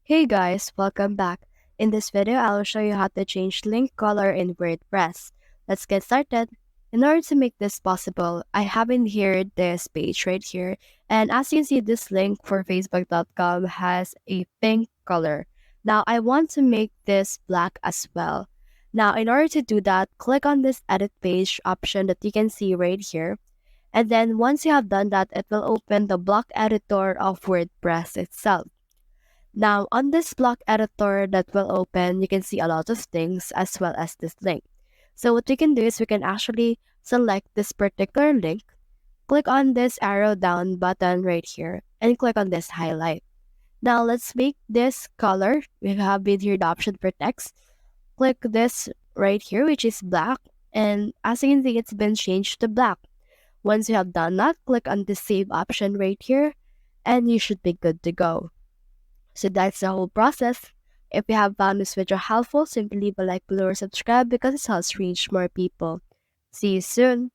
Hey guys, welcome back. In this video, I'll show you how to change link color in WordPress. Let's get started. In order to make this possible, I have in here this page right here. And as you can see, this link for facebook.com has a pink color. Now, I want to make this black as well. Now, in order to do that, click on this edit page option that you can see right here. And then once you have done that, it will open the block editor of WordPress itself. Now, on this block editor that will open, you can see a lot of things as well as this link. So what we can do is we can actually select this particular link, click on this arrow down button right here, and click on this highlight. Now, let's make this color. We have in here the option for text. Click this right here, which is black. And as you can see, it's been changed to black. Once you have done that, click on the save option right here, and you should be good to go. So that's the whole process. If you have found this video helpful, simply leave a like below or subscribe because it helps reach more people. See you soon.